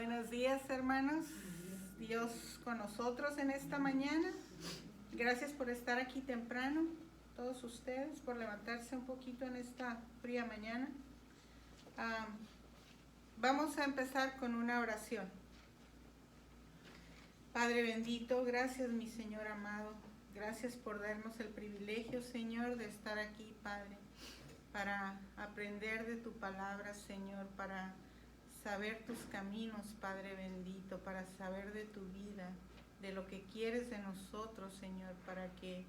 Buenos días, hermanos. Dios con nosotros en esta mañana. Gracias por estar aquí temprano, todos ustedes, por levantarse un poquito en esta fría mañana. Vamos a empezar con una oración. Padre bendito, gracias, mi Señor amado. Gracias por darnos el privilegio, Señor, de estar aquí, Padre, para aprender de tu palabra, Señor, para saber tus caminos, Padre bendito, para saber de tu vida, de lo que quieres de nosotros, Señor, para que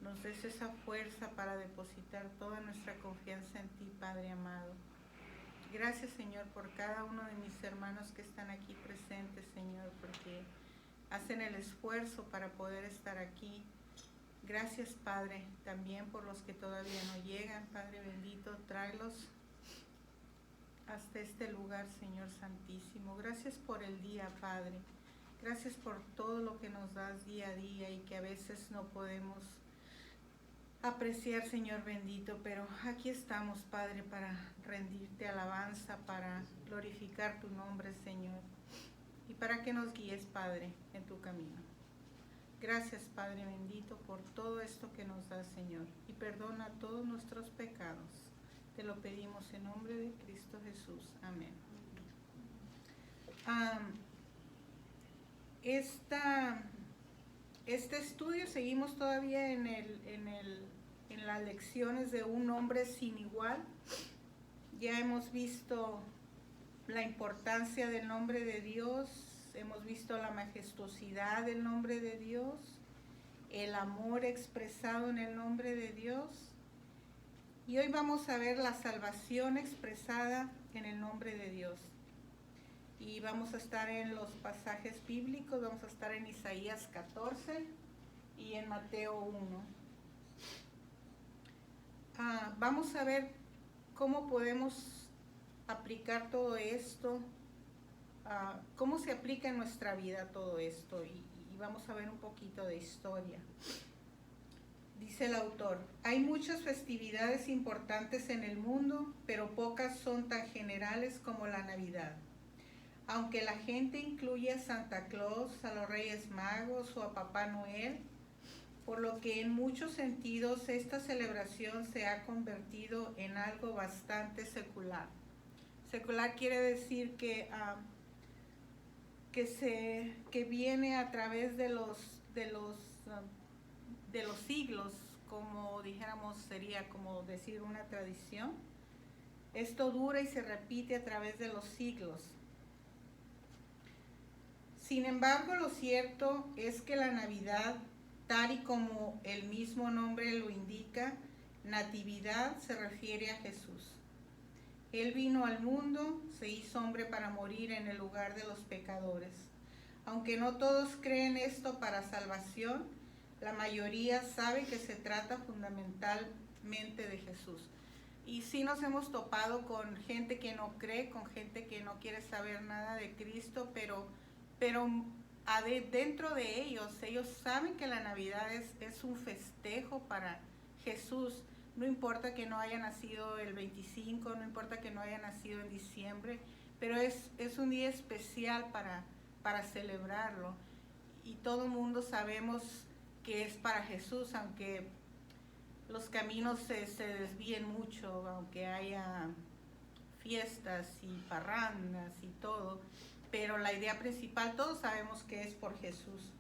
nos des esa fuerza para depositar toda nuestra confianza en ti, Padre amado. Gracias, Señor, por cada uno de mis hermanos que están aquí presentes, Señor, porque hacen el esfuerzo para poder estar aquí. Gracias, Padre, también por los que todavía no llegan, Padre bendito, tráelos hasta este lugar, Señor Santísimo. Gracias por el día, Padre. Gracias por todo lo que nos das día a día y que a veces no podemos apreciar, Señor bendito, pero aquí estamos, Padre, para rendirte alabanza, para glorificar tu nombre, Señor, y para que nos guíes, Padre, en tu camino. Gracias, Padre bendito, por todo esto que nos das, Señor, y perdona todos nuestros pecados. Te lo pedimos en nombre de Cristo Jesús. Amén. Este estudio seguimos todavía en las lecciones de un hombre sin igual. Ya hemos visto la importancia del nombre de Dios, hemos visto la majestuosidad del nombre de Dios, el amor expresado en el nombre de Dios. Y hoy vamos a ver la salvación expresada en el nombre de Dios. Y vamos a estar en los pasajes bíblicos, vamos a estar en Isaías 14 y en Mateo 1. Vamos a ver cómo podemos aplicar todo esto, cómo se aplica en nuestra vida todo esto, y vamos a ver un poquito de historia. Dice el autor: hay muchas festividades importantes en el mundo, pero pocas son tan generales como la Navidad. Aunque la gente incluye a Santa Claus, a los Reyes Magos o a Papá Noel, por lo que en muchos sentidos esta celebración se ha convertido en algo bastante secular. Secular quiere decir que viene a través de los siglos, como dijéramos, sería como decir una tradición. Esto dura y se repite a través de los siglos. Sin embargo, lo cierto es que la Navidad, tal y como el mismo nombre lo indica, natividad, se refiere a Jesús. Él vino al mundo, se hizo hombre para morir en el lugar de los pecadores. Aunque no todos creen esto para salvación, la mayoría sabe que se trata fundamentalmente de Jesús. Y sí nos hemos topado con gente que no cree, con gente que no quiere saber nada de Cristo, pero dentro de ellos saben que la Navidad es un festejo para Jesús. No importa que no haya nacido el 25, no importa que no haya nacido en diciembre, pero es un día especial para celebrarlo. Y todo el mundo sabemos que es para Jesús, aunque los caminos se desvíen mucho, aunque haya fiestas y parrandas y todo, pero la idea principal todos sabemos que es por Jesús.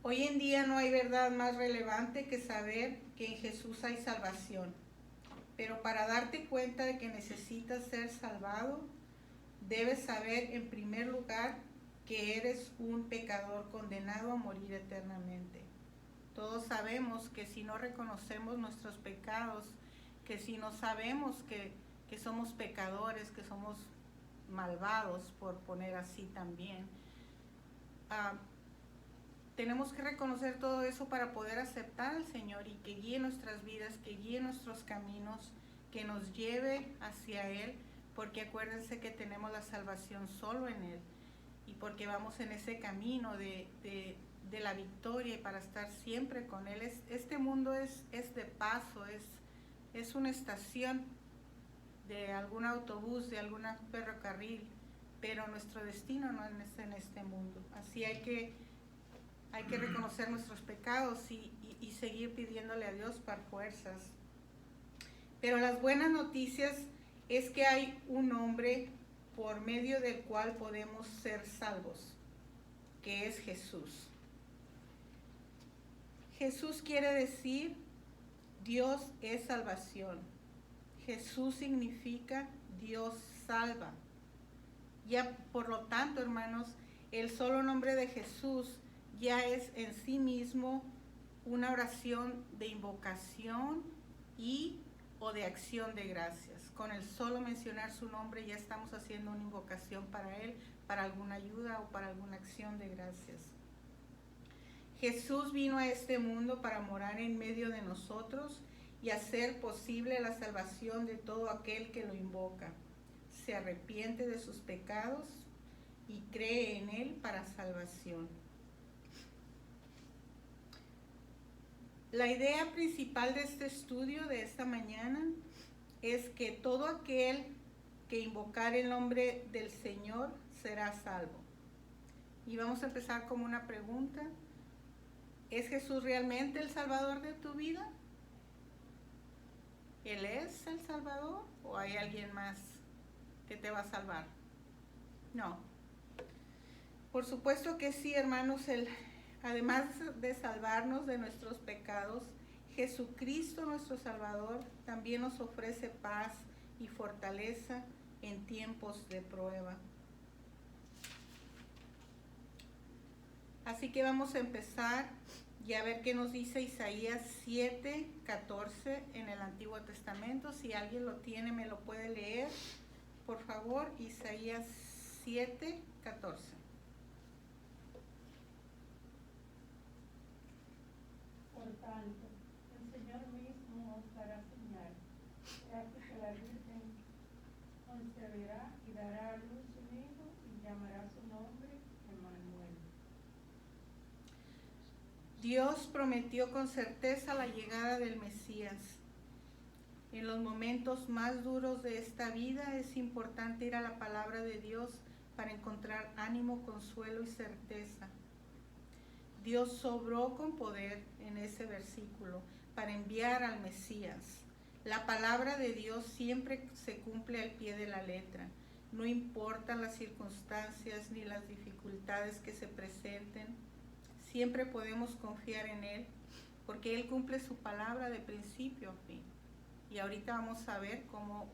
Hoy en día no hay verdad más relevante que saber que en Jesús hay salvación, pero para darte cuenta de que necesitas ser salvado, debes saber en primer lugar que eres un pecador condenado a morir eternamente. Todos sabemos que si no reconocemos nuestros pecados, que si no sabemos que somos pecadores, que somos malvados, por poner así también, tenemos que reconocer todo eso para poder aceptar al Señor y que guíe nuestras vidas, que guíe nuestros caminos, que nos lleve hacia Él, porque acuérdense que tenemos la salvación solo en Él y porque vamos en ese camino de la victoria y para estar siempre con Él. Este mundo es de paso, es una estación de algún autobús, de algún ferrocarril, pero nuestro destino no es en este mundo. Así hay que reconocer nuestros pecados y seguir pidiéndole a Dios para fuerzas. Pero las buenas noticias es que hay un nombre por medio del cual podemos ser salvos, que es Jesús. Jesús quiere decir Dios es salvación. Jesús significa Dios salva. Ya por lo tanto, hermanos, el solo nombre de Jesús ya es en sí mismo una oración de invocación o de acción de gracias. Con el solo mencionar su nombre ya estamos haciendo una invocación para Él, para alguna ayuda o para alguna acción de gracias. Jesús vino a este mundo para morar en medio de nosotros y hacer posible la salvación de todo aquel que lo invoca, se arrepiente de sus pecados y cree en Él para salvación. La idea principal de este estudio de esta mañana es que todo aquel que invocar el nombre del Señor será salvo. Y vamos a empezar con una pregunta. ¿Es Jesús realmente el Salvador de tu vida? ¿Él es el Salvador o hay alguien más que te va a salvar? No. Por supuesto que sí, hermanos. Además de salvarnos de nuestros pecados, Jesucristo nuestro Salvador también nos ofrece paz y fortaleza en tiempos de prueba. Así que vamos a empezar y a ver qué nos dice Isaías 7:14 en el Antiguo Testamento. Si alguien lo tiene, me lo puede leer, por favor. Isaías 7:14. Por tanto, el Señor mismo os dará señal. He aquí que la Virgen concebirá y dará a luz un hijo y llamará su nombre Emmanuel. Dios prometió con certeza la llegada del Mesías. En los momentos más duros de esta vida es importante ir a la palabra de Dios para encontrar ánimo, consuelo y certeza. Dios sobró con poder en ese versículo para enviar al Mesías. La palabra de Dios siempre se cumple al pie de la letra. No importan las circunstancias ni las dificultades que se presenten, siempre podemos confiar en Él porque Él cumple su palabra de principio a fin. Y ahorita vamos a ver cómo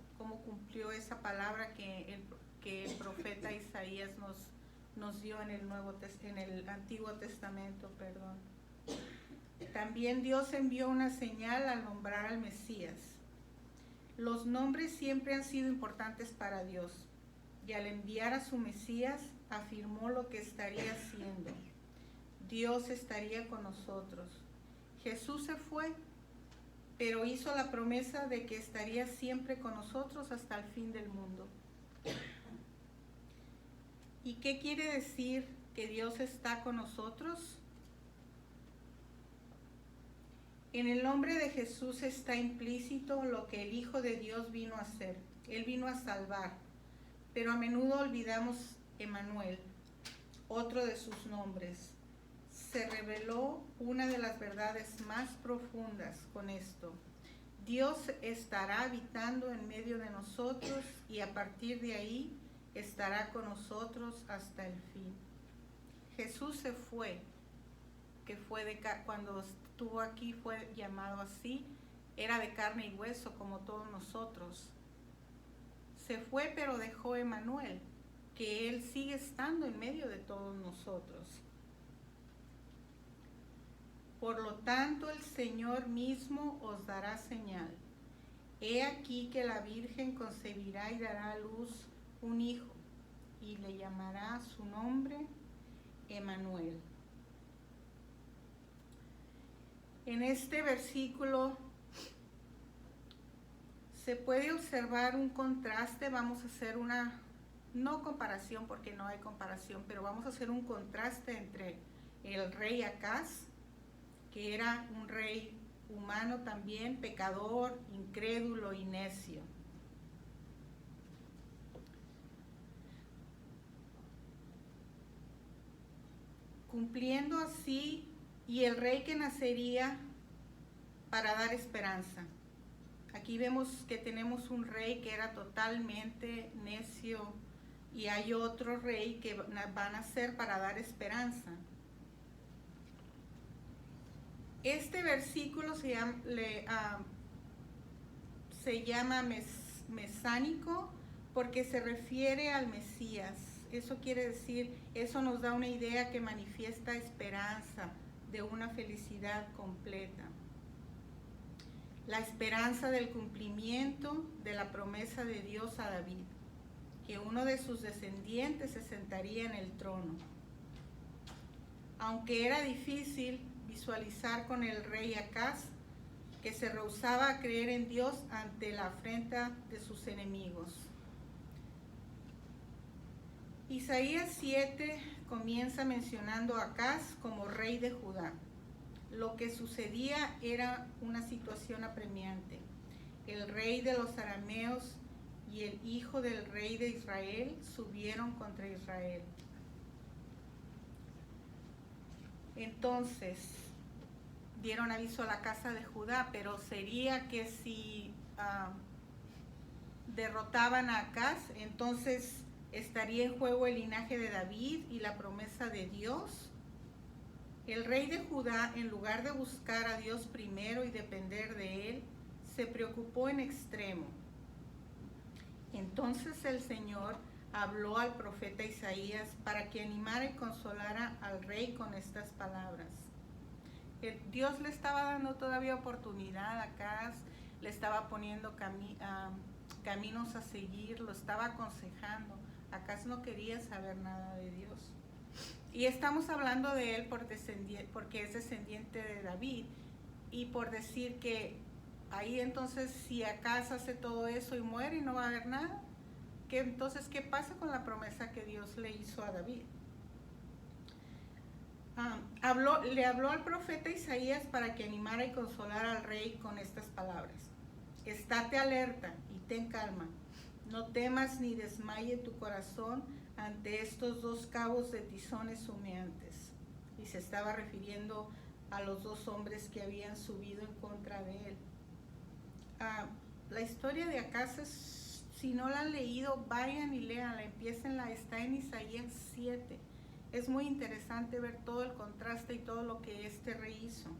cumplió esa palabra que el profeta Isaías nos dio en el Antiguo Testamento, perdón. También Dios envió una señal al nombrar al Mesías. Los nombres siempre han sido importantes para Dios, y al enviar a su Mesías afirmó lo que estaría haciendo. Dios estaría con nosotros. Jesús se fue, pero hizo la promesa de que estaría siempre con nosotros hasta el fin del mundo. ¿Y qué quiere decir que Dios está con nosotros? En el nombre de Jesús está implícito lo que el Hijo de Dios vino a hacer. Él vino a salvar, pero a menudo olvidamos Emmanuel, otro de sus nombres. Se reveló una de las verdades más profundas con esto. Dios estará habitando en medio de nosotros y a partir de ahí estará con nosotros hasta el fin. Jesús se fue, cuando estuvo aquí fue llamado así, era de carne y hueso como todos nosotros. Se fue, pero dejó Emmanuel, que Él sigue estando en medio de todos nosotros. Por lo tanto, el Señor mismo os dará señal. He aquí que la Virgen concebirá y dará a luz un hijo, y le llamará su nombre Emmanuel. En este versículo se puede observar un contraste. Vamos a hacer no comparación porque no hay comparación, pero vamos a hacer un contraste entre el rey Acaz, que era un rey humano también, pecador, incrédulo y necio. cumpliendo así, y el rey que nacería para dar esperanza. Aquí vemos que tenemos un rey que era totalmente necio y hay otro rey que va a nacer para dar esperanza. Este versículo se llama mesánico porque se refiere al Mesías. Eso quiere decir, eso nos da una idea que manifiesta esperanza de una felicidad completa. La esperanza del cumplimiento de la promesa de Dios a David, que uno de sus descendientes se sentaría en el trono. Aunque era difícil visualizar con el rey Acaz, que se rehusaba a creer en Dios ante la afrenta de sus enemigos. Isaías 7 comienza mencionando a Acaz como rey de Judá. Lo que sucedía era una situación apremiante. El rey de los arameos y el hijo del rey de Israel subieron contra Israel. Entonces dieron aviso a la casa de Judá, pero sería que si derrotaban a Acaz, entonces estaría en juego el linaje de David y la promesa de Dios. El rey de Judá, en lugar de buscar a Dios primero y depender de él, se preocupó en extremo. Entonces el Señor habló al profeta Isaías para que animara y consolara al rey con estas palabras. Dios le estaba dando todavía oportunidad a Acaz, le estaba poniendo caminos a seguir, lo estaba aconsejando. Acaz no quería saber nada de Dios. Y estamos hablando de él porque es descendiente de David, y por decir que ahí entonces si Acaz hace todo eso y muere y no va a haber nada, entonces ¿qué pasa con la promesa que Dios le hizo a David? Le habló al profeta Isaías para que animara y consolara al rey con estas palabras. Estate alerta y ten calma, no temas ni desmaye tu corazón ante estos dos cabos de tizones humeantes. Y se estaba refiriendo a los dos hombres que habían subido en contra de él. La historia de Acaz, si no la han leído, vayan y léanla, empiecenla, está en Isaías 7. Es muy interesante ver todo el contraste y todo lo que este rey hizo.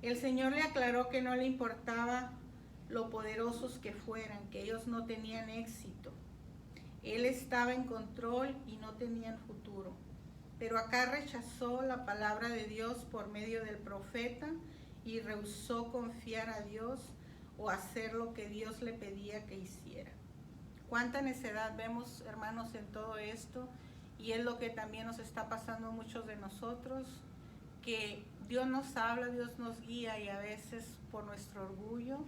El Señor le aclaró que no le importaba lo poderosos que fueran, que ellos no tenían éxito. Él estaba en control y no tenían futuro. Pero Acaz rechazó la palabra de Dios por medio del profeta y rehusó confiar a Dios o hacer lo que Dios le pedía que hiciera. Cuánta necedad vemos, hermanos, en todo esto, y es lo que también nos está pasando a muchos de nosotros, que Dios nos habla, Dios nos guía, y a veces por nuestro orgullo,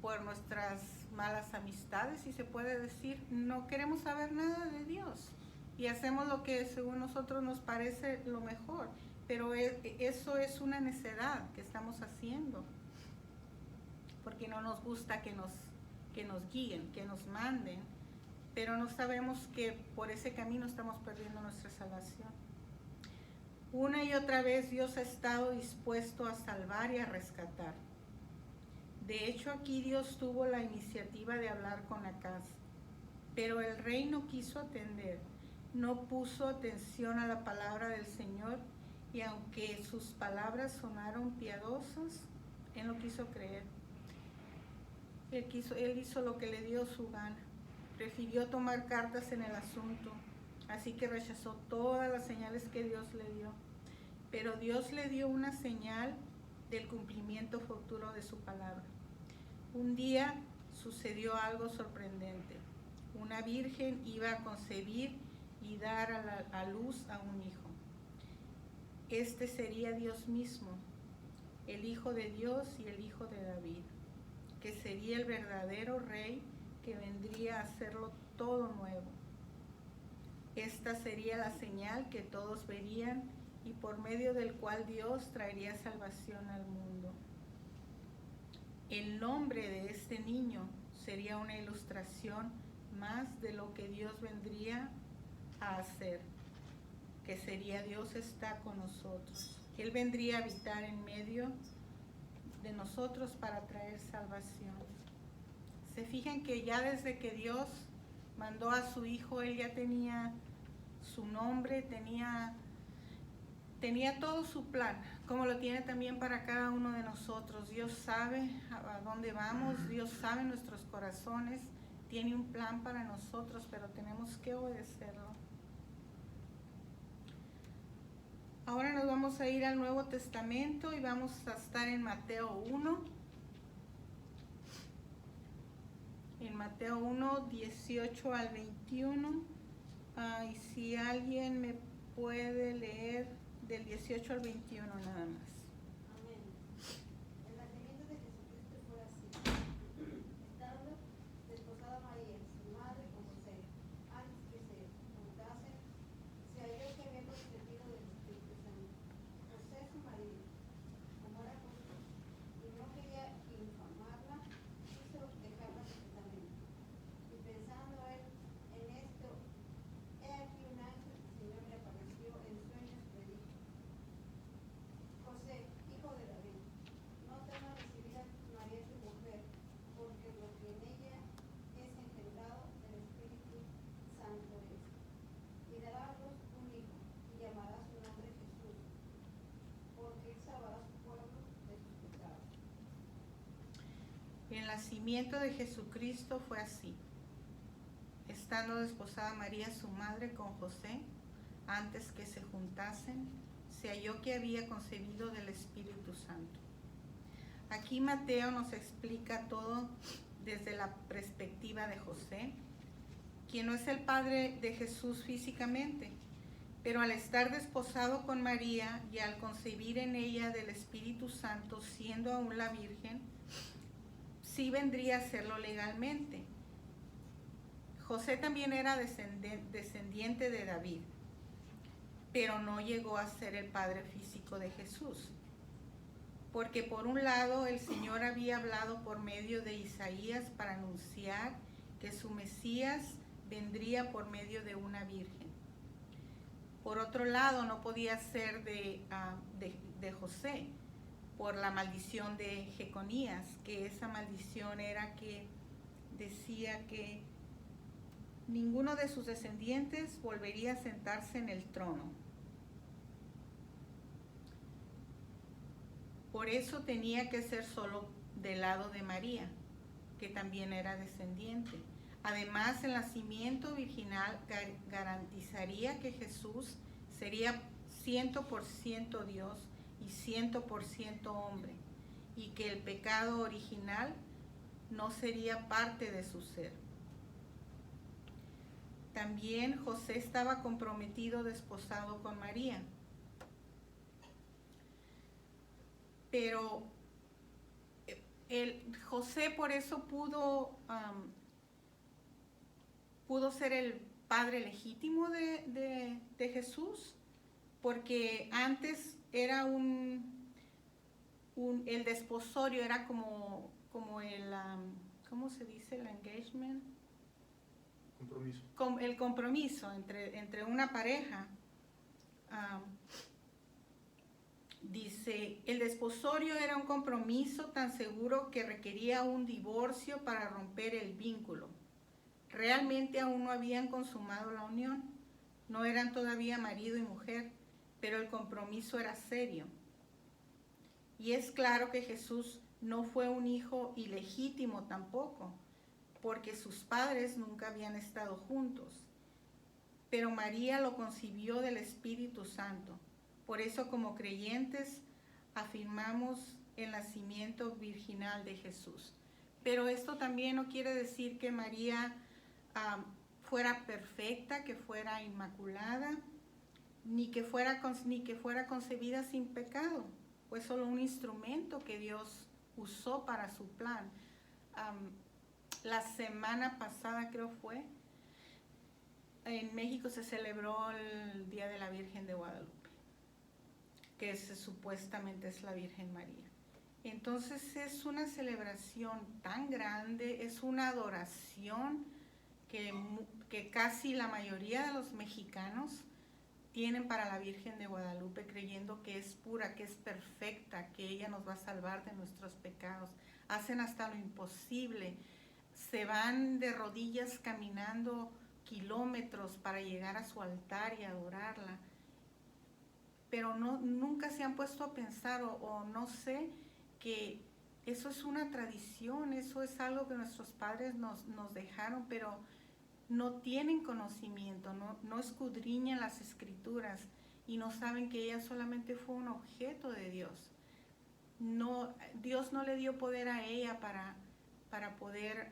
por nuestras malas amistades, si se puede decir, no queremos saber nada de Dios y hacemos lo que según nosotros nos parece lo mejor, pero eso es una necedad que estamos haciendo, porque no nos gusta que nos guíen, que nos manden, pero no sabemos que por ese camino estamos perdiendo nuestra salvación. Una y otra vez Dios ha estado dispuesto a salvar y a rescatar. De hecho, aquí Dios tuvo la iniciativa de hablar con Acaz, pero el rey no quiso atender, no puso atención a la palabra del Señor, y aunque sus palabras sonaron piadosas, él no quiso creer. Él hizo lo que le dio su gana, prefirió tomar cartas en el asunto, así que rechazó todas las señales que Dios le dio. Pero Dios le dio una señal del cumplimiento futuro de su palabra. Un día sucedió algo sorprendente. Una virgen iba a concebir y dar a luz a un hijo. Este sería Dios mismo, el Hijo de Dios y el Hijo de David, que sería el verdadero rey que vendría a hacerlo todo nuevo. Esta sería la señal que todos verían y por medio del cual Dios traería salvación al mundo. El nombre de este niño sería una ilustración más de lo que Dios vendría a hacer, que sería Dios está con nosotros. Él vendría a habitar en medio de nosotros para traer salvación. Se fijan que ya desde que Dios mandó a su Hijo, Él ya tenía su nombre, tenía todo su plan, como lo tiene también para cada uno de nosotros. Dios sabe a dónde vamos, Dios sabe nuestros corazones, tiene un plan para nosotros, pero tenemos que obedecerlo. Ahora nos vamos a ir al Nuevo Testamento y vamos a estar en Mateo 1. En Mateo 1, 18 al 21. Y si alguien me puede leer del 18 al 21 nada más. Amén. El nacimiento de Jesucristo fue así. Estando desposada María, su madre, con José, antes que se juntasen, se halló que había concebido del Espíritu Santo. José, su marido, como era justo, y no quería infamarla, quiso dejarla secretamente. Y pensando él en esto, he aquí un ángel del Señor le apareció en sueños y le dijo: José, hijo de David, no temas recibir a María tu mujer, porque lo que en ella es engendrado del Espíritu Santo es. Y dará a luz un hijo, y llamará su nombre Jesús, porque él salvará a su pueblo de sus pecados. El nacimiento de Jesucristo fue así. Estando desposada María, su madre, con José, antes que se juntasen, se halló que había concebido del Espíritu Santo. Aquí Mateo nos explica todo desde la perspectiva de José, quien no es el padre de Jesús físicamente, pero al estar desposado con María y al concebir en ella del Espíritu Santo, siendo aún la Virgen, sí vendría a serlo legalmente. José también era descendiente de David, pero no llegó a ser el padre físico de Jesús. Porque por un lado el Señor había hablado por medio de Isaías para anunciar que su Mesías vendría por medio de una virgen. Por otro lado, no podía ser de José por la maldición de Jeconías, que esa maldición era que decía que ninguno de sus descendientes volvería a sentarse en el trono. Por eso tenía que ser solo del lado de María, que también era descendiente. Además, el nacimiento virginal garantizaría que Jesús sería 100% Dios y 100% hombre, y que el pecado original no sería parte de su ser. También José estaba comprometido, desposado con María. Pero José por eso pudo ser el padre legítimo de Jesús, porque antes era el desposorio era como el, ¿cómo se dice? El engagement. Compromiso. El compromiso entre una pareja. Dice, el desposorio era un compromiso tan seguro que requería un divorcio para romper el vínculo. Realmente aún no habían consumado la unión, no eran todavía marido y mujer, pero el compromiso era serio. Y es claro que Jesús no fue un hijo ilegítimo tampoco, porque sus padres nunca habían estado juntos. Pero María lo concibió del Espíritu Santo. Por eso, como creyentes, afirmamos el nacimiento virginal de Jesús. Pero esto también no quiere decir que María fuera perfecta, que fuera inmaculada, ni que fuera concebida sin pecado. Fue solo un instrumento que Dios usó para su plan. La semana pasada, creo fue, en México se celebró el Día de la Virgen de Guadalupe, que supuestamente es la Virgen María. Entonces es una celebración tan grande, es una adoración que casi la mayoría de los mexicanos tienen para la Virgen de Guadalupe, creyendo que es pura, que es perfecta, que ella nos va a salvar de nuestros pecados. Hacen hasta lo imposible, se van de rodillas caminando kilómetros para llegar a su altar y adorarla, pero nunca se han puesto a pensar o no sé, que eso es una tradición, eso es algo que nuestros padres nos dejaron, pero no tienen conocimiento, no escudriñan las escrituras y no saben que ella solamente fue un objeto de Dios. Dios no le dio poder a ella para poder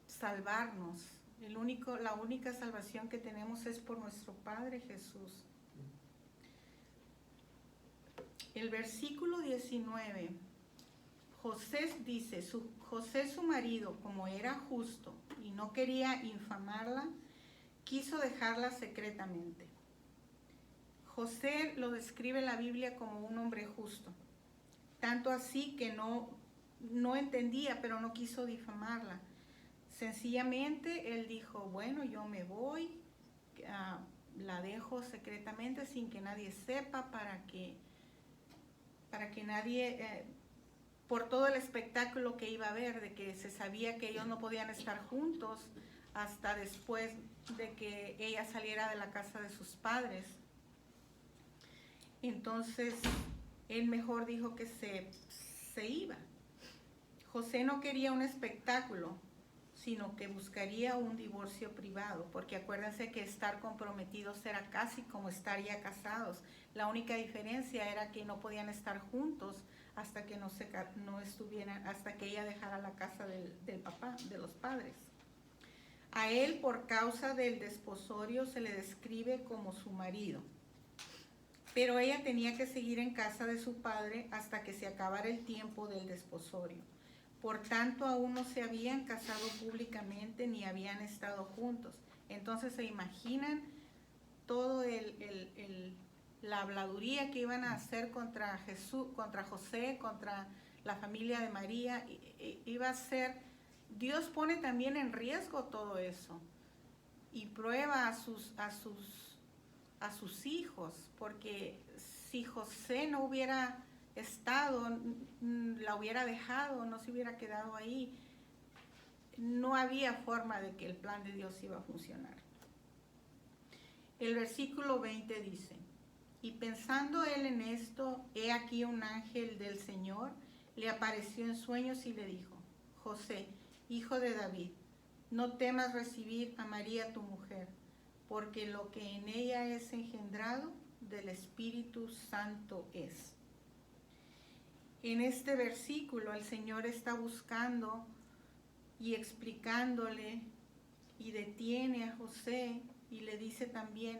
salvarnos. La única salvación que tenemos es por nuestro Padre Jesús. El versículo 19, José dice, José su marido, como era justo y no quería infamarla, quiso dejarla secretamente. José lo describe la Biblia como un hombre justo, tanto así que no entendía, pero no quiso difamarla. Sencillamente él dijo, bueno, yo me voy, la dejo secretamente sin que nadie sepa, para que nadie, por todo el espectáculo que iba a haber, de que se sabía que ellos no podían estar juntos hasta después de que ella saliera de la casa de sus padres. Entonces él mejor dijo que se iba. José no quería un espectáculo, sino que buscaría un divorcio privado, porque acuérdense que estar comprometidos era casi como estar ya casados. La única diferencia era que no podían estar juntos hasta que no estuvieran, hasta que ella dejara la casa del papá, de los padres. A él, por causa del desposorio, se le describe como su marido, pero ella tenía que seguir en casa de su padre hasta que se acabara el tiempo del desposorio. Por tanto, aún no se habían casado públicamente ni habían estado juntos. Entonces se imaginan todo la habladuría que iban a hacer contra Jesús, contra José, contra la familia de María. Iba a ser, Dios pone también en riesgo todo eso y prueba a sus hijos, porque si José no hubiera estado, la hubiera dejado, no se hubiera quedado ahí, no había forma de que el plan de Dios iba a funcionar. El versículo 20 dice, y pensando él en esto, he aquí un ángel del Señor le apareció en sueños y le dijo, José, hijo de David, no temas recibir a María tu mujer, porque lo que en ella es engendrado del Espíritu Santo es. En este versículo el Señor está buscando y explicándole y detiene a José y le dice también,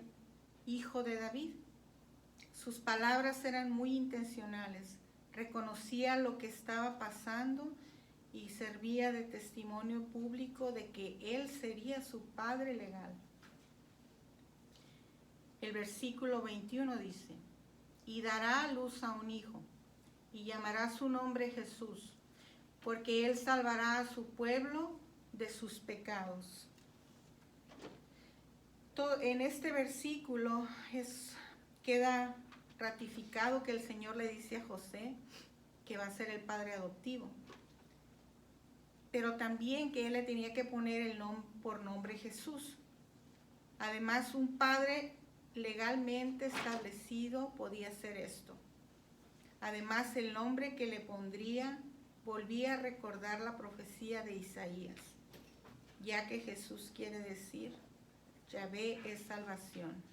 hijo de David. Sus palabras eran muy intencionales, reconocía lo que estaba pasando y servía de testimonio público de que él sería su padre legal. El versículo 21 dice, y dará a luz a un hijo, y llamará su nombre Jesús, porque él salvará a su pueblo de sus pecados. En este versículo queda ratificado que el Señor le dice a José que va a ser el padre adoptivo, pero también que él le tenía que poner por nombre Jesús. Además, un padre legalmente establecido podía hacer esto. Además, el nombre que le pondría volvía a recordar la profecía de Isaías, ya que Jesús quiere decir, Yahvé es salvación.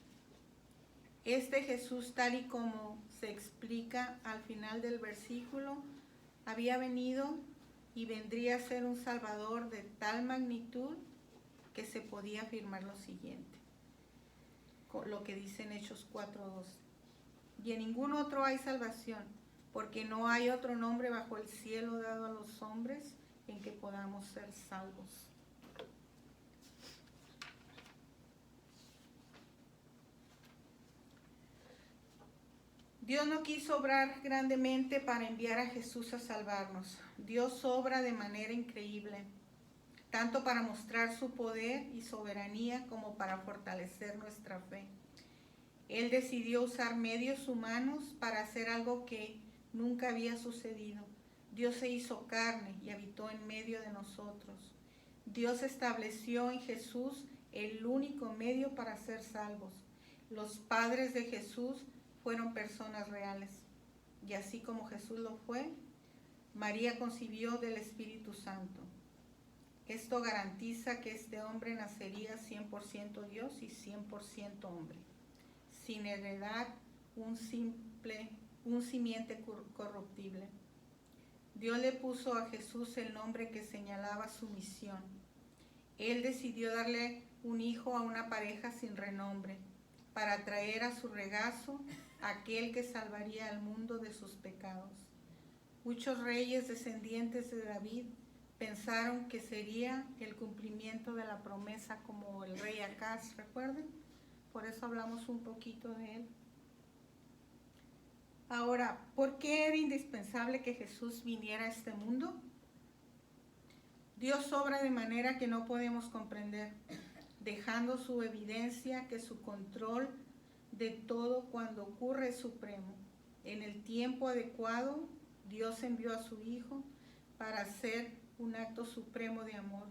Este Jesús, tal y como se explica al final del versículo, había venido y vendría a ser un Salvador de tal magnitud que se podía afirmar lo siguiente, lo que dice en Hechos 4:12. Y en ningún otro hay salvación, porque no hay otro nombre bajo el cielo dado a los hombres en que podamos ser salvos. Dios no quiso obrar grandemente para enviar a Jesús a salvarnos. Dios obra de manera increíble, tanto para mostrar su poder y soberanía como para fortalecer nuestra fe. Él decidió usar medios humanos para hacer algo que nunca había sucedido. Dios se hizo carne y habitó en medio de nosotros. Dios estableció en Jesús el único medio para ser salvos. Los padres de Jesús fueron personas reales. Y así como Jesús lo fue, María concibió del Espíritu Santo. Esto garantiza que este hombre nacería 100% Dios y 100% hombre, sin heredar un simiente corruptible. Dios le puso a Jesús el nombre que señalaba su misión. Él decidió darle un hijo a una pareja sin renombre, para traer a su regazo aquel que salvaría al mundo de sus pecados. Muchos reyes descendientes de David pensaron que sería el cumplimiento de la promesa, como el rey Acaz, ¿recuerden? Por eso hablamos un poquito de él. Ahora, ¿por qué era indispensable que Jesús viniera a este mundo? Dios obra de manera que no podemos comprender, dejando su evidencia que su control de todo cuando ocurre es supremo. En el tiempo adecuado, Dios envió a su Hijo para hacer un acto supremo de amor,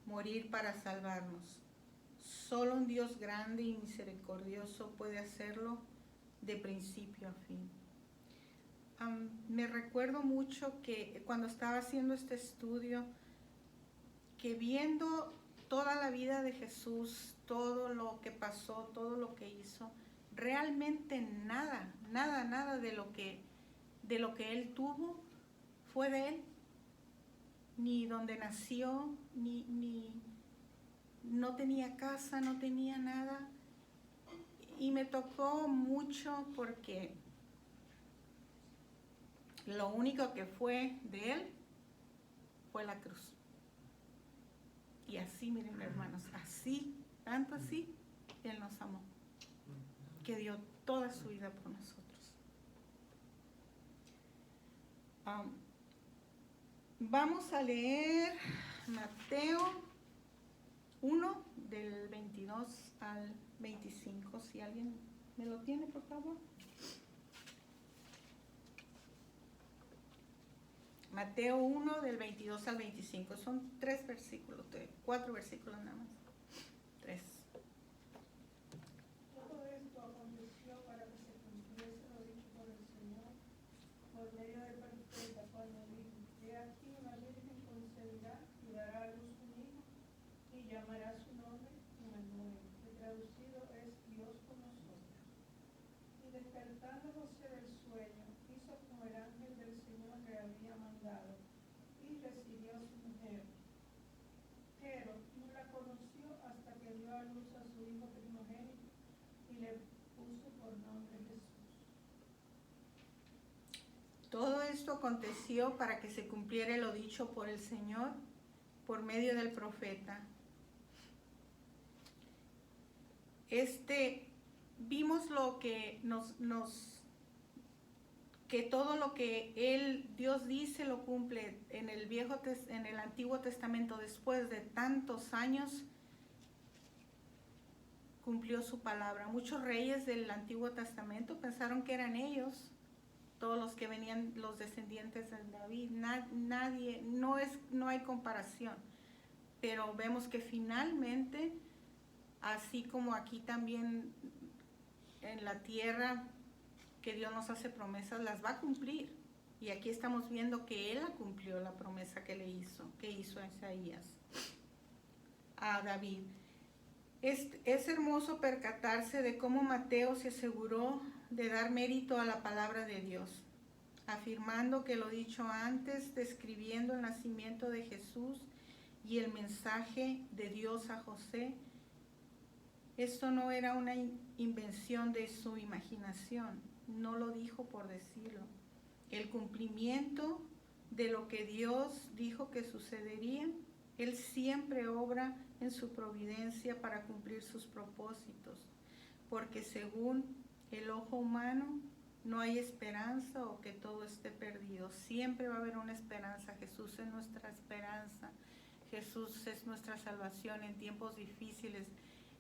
morir para salvarnos. Solo un Dios grande y misericordioso puede hacerlo de principio a fin. Me recuerdo mucho que cuando estaba haciendo este estudio, que viendo toda la vida de Jesús, todo lo que pasó, todo lo que hizo, realmente nada de lo que él tuvo fue de él, ni donde nació, ni no tenía casa, no tenía nada. Y me tocó mucho porque lo único que fue de él fue la cruz. Y así, miren hermanos, así, tanto así, Él nos amó, que dio toda su vida por nosotros. Vamos a leer Mateo 1, del 22 al 25, si alguien me lo tiene, por favor. Mateo 1, del 22 al 25. Son 3 versículos, 4 versículos nada más. 3. Todo esto aconteció para que se cumpliese lo dicho por el Señor por medio del profeta, cuando dijo: He aquí una virgen concebirá y dará a luz un hijo, y llamará su nombre Emmanuel, que traducido es Dios con nosotros. Y despertando José del sueño, hizo como el ángel del Señor le había mandado, y recibió a su mujer. Pero no la conoció hasta que dio a luz a su hijo primogénito, y le puso por nombre Jesús. Todo esto aconteció para que se cumpliera lo dicho por el Señor por medio del profeta. Vimos lo que que todo lo que Dios dice lo cumple en el Antiguo Testamento. Después de tantos años cumplió su palabra. Muchos reyes del Antiguo Testamento pensaron que eran ellos, todos los que venían, los descendientes de David. Nadie, no hay comparación. Pero vemos que finalmente, así como aquí también en la tierra, que Dios nos hace promesas, las va a cumplir. Y aquí estamos viendo que Él cumplió la promesa que hizo a Isaías, a David. Es hermoso percatarse de cómo Mateo se aseguró de dar mérito a la palabra de Dios, afirmando que lo dicho antes, describiendo el nacimiento de Jesús y el mensaje de Dios a José. Esto no era una invención de su imaginación, no lo dijo por decirlo. El cumplimiento de lo que Dios dijo que sucedería, Él siempre obra en su providencia para cumplir sus propósitos, porque según el ojo humano no hay esperanza o que todo esté perdido. Siempre va a haber una esperanza. Jesús es nuestra esperanza. Jesús es nuestra salvación en tiempos difíciles,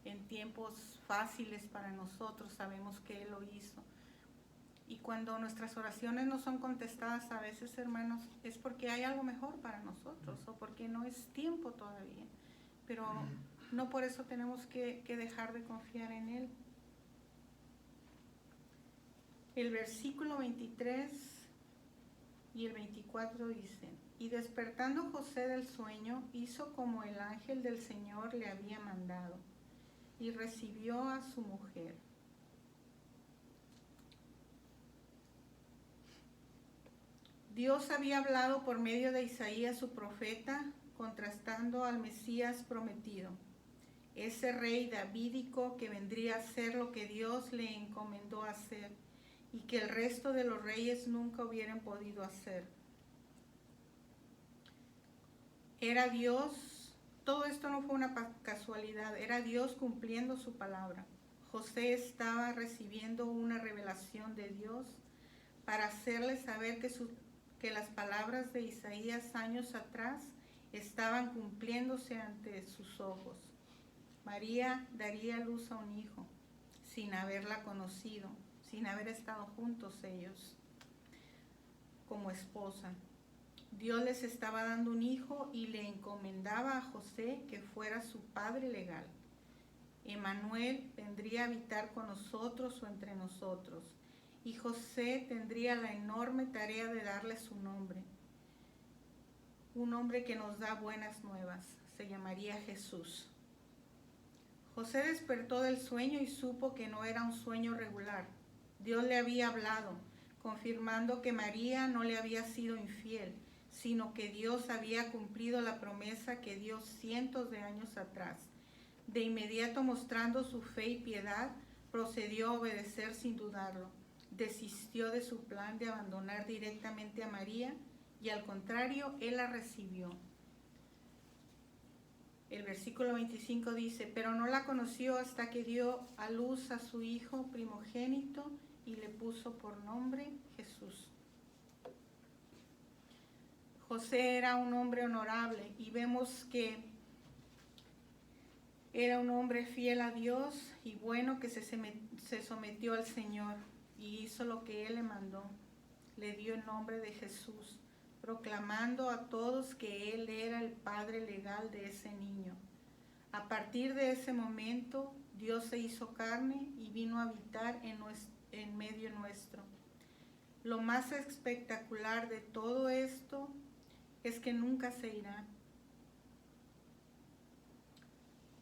en tiempos tiempos fáciles para nosotros, sabemos que Él lo hizo. Y cuando nuestras oraciones no son contestadas a veces, hermanos, es porque hay algo mejor para nosotros o porque no es tiempo todavía. Pero no por eso tenemos que dejar de confiar en Él. El versículo 23 y el 24 dicen: y despertando José del sueño, hizo como el ángel del Señor le había mandado, y recibió a su mujer. Dios había hablado por medio de Isaías su profeta, contrastando al Mesías prometido, ese rey davídico que vendría a hacer lo que Dios le encomendó hacer y que el resto de los reyes nunca hubieran podido hacer. Era Dios, todo esto no fue una casualidad, era Dios cumpliendo su palabra. José estaba recibiendo una revelación de Dios para hacerle saber que las palabras de Isaías años atrás estaban cumpliéndose ante sus ojos. María daría luz a un hijo sin haberla conocido, sin haber estado juntos ellos como esposa. Dios les estaba dando un hijo y le encomendaba a José que fuera su padre legal. Emmanuel vendría a habitar con nosotros o entre nosotros, y José tendría la enorme tarea de darle su nombre. Un nombre que nos da buenas nuevas, se llamaría Jesús. José despertó del sueño y supo que no era un sueño regular. Dios le había hablado, confirmando que María no le había sido infiel, sino que Dios había cumplido la promesa que dio cientos de años atrás. De inmediato, mostrando su fe y piedad, procedió a obedecer sin dudarlo. Desistió de su plan de abandonar directamente a María y al contrario, él la recibió. El versículo 25 dice: pero no la conoció hasta que dio a luz a su hijo primogénito y le puso por nombre Jesús. José era un hombre honorable y vemos que era un hombre fiel a Dios y bueno, que se sometió al Señor y hizo lo que Él le mandó. Le dio el nombre de Jesús, proclamando a todos que Él era el padre legal de ese niño. A partir de ese momento, Dios se hizo carne y vino a habitar en medio nuestro. Lo más espectacular de todo esto es que nunca se irá.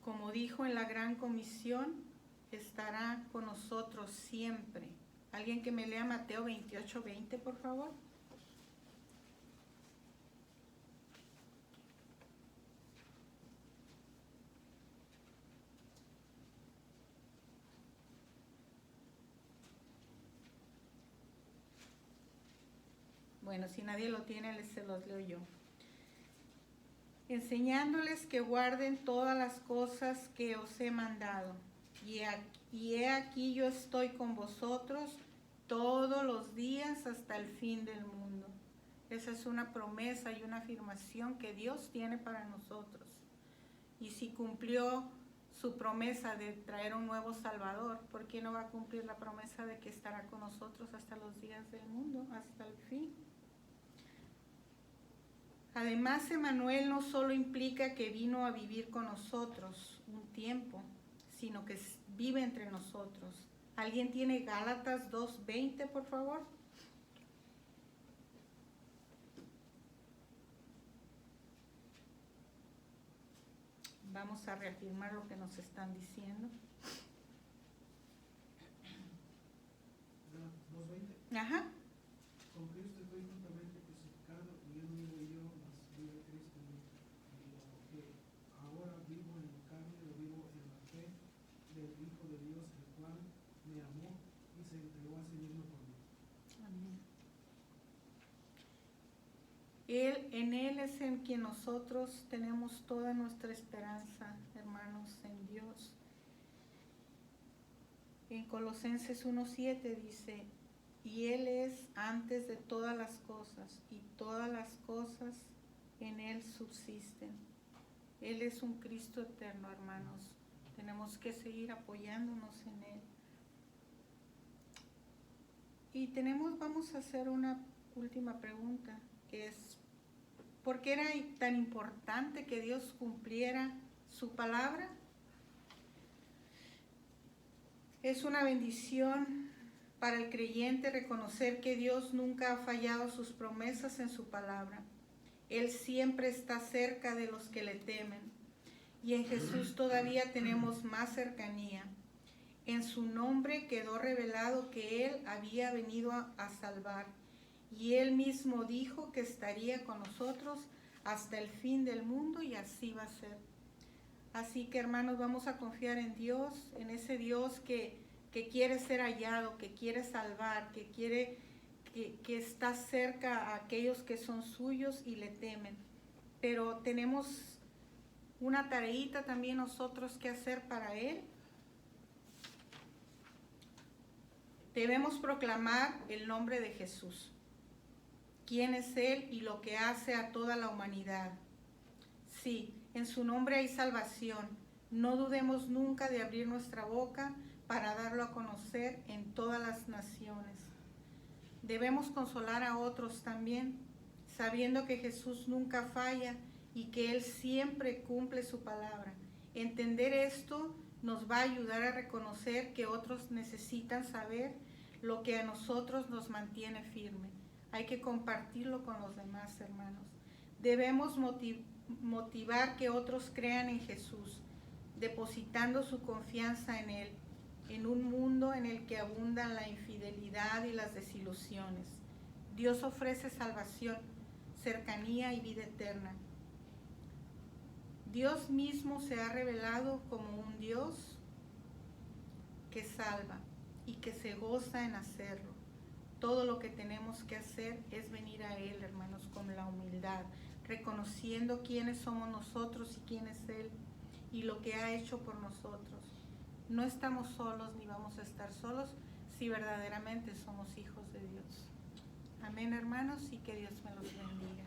Como dijo en la Gran Comisión, estará con nosotros siempre. ¿Alguien que me lea Mateo 28:20, por favor? Bueno, si nadie lo tiene, se los leo yo. Enseñándoles que guarden todas las cosas que os he mandado. Y he aquí yo estoy con vosotros todos los días hasta el fin del mundo. Esa es una promesa y una afirmación que Dios tiene para nosotros. Y si cumplió su promesa de traer un nuevo Salvador, ¿por qué no va a cumplir la promesa de que estará con nosotros hasta los días del mundo, hasta el fin? Además, Emmanuel no solo implica que vino a vivir con nosotros un tiempo, sino que vive entre nosotros. ¿Alguien tiene Gálatas 2:20, por favor? Vamos a reafirmar lo que nos están diciendo. 2:20. Ajá. Con Cristo estoy juntamente crucificado y ya no vivo yo, mas vive Cristo en mí. Y lo que ahora vivo en la carne, lo vivo en la fe del Hijo de Dios, el cual me amó y se entregó a sí mismo por mí. Amén. En Él es en quien nosotros tenemos toda nuestra esperanza, hermanos, en Dios. En Colosenses 1:7 dice: y Él es antes de todas las cosas, y todas las cosas en Él subsisten. Él es un Cristo eterno, hermanos. Tenemos que seguir apoyándonos en Él. Y vamos a hacer una última pregunta, que es, ¿por qué era tan importante que Dios cumpliera su palabra? Es una bendición para el creyente reconocer que Dios nunca ha fallado sus promesas en su palabra. Él siempre está cerca de los que le temen. Y en Jesús todavía tenemos más cercanía. En su nombre quedó revelado que Él había venido a salvar. Y Él mismo dijo que estaría con nosotros hasta el fin del mundo, y así va a ser. Así que, hermanos, vamos a confiar en Dios, en ese Dios que quiere ser hallado, que quiere salvar, que está cerca a aquellos que son suyos y le temen. Pero tenemos una tareita también nosotros que hacer para Él. Debemos proclamar el nombre de Jesús, quién es Él y lo que hace a toda la humanidad. Sí, en su nombre hay salvación. No dudemos nunca de abrir nuestra boca para darlo a conocer en todas las naciones. Debemos consolar a otros también, sabiendo que Jesús nunca falla y que Él siempre cumple su palabra. Entender esto nos va a ayudar a reconocer que otros necesitan saber lo que a nosotros nos mantiene firme. Hay que compartirlo con los demás, hermanos. Debemos motivar que otros crean en Jesús, depositando su confianza en Él, en un mundo en el que abundan la infidelidad y las desilusiones. Dios ofrece salvación, cercanía y vida eterna. Dios mismo se ha revelado como un Dios que salva y que se goza en hacerlo. Todo lo que tenemos que hacer es venir a Él, hermanos, con la humildad, reconociendo quiénes somos nosotros y quién es Él y lo que ha hecho por nosotros. No estamos solos ni vamos a estar solos si verdaderamente somos hijos de Dios. Amén, hermanos, y que Dios me los bendiga.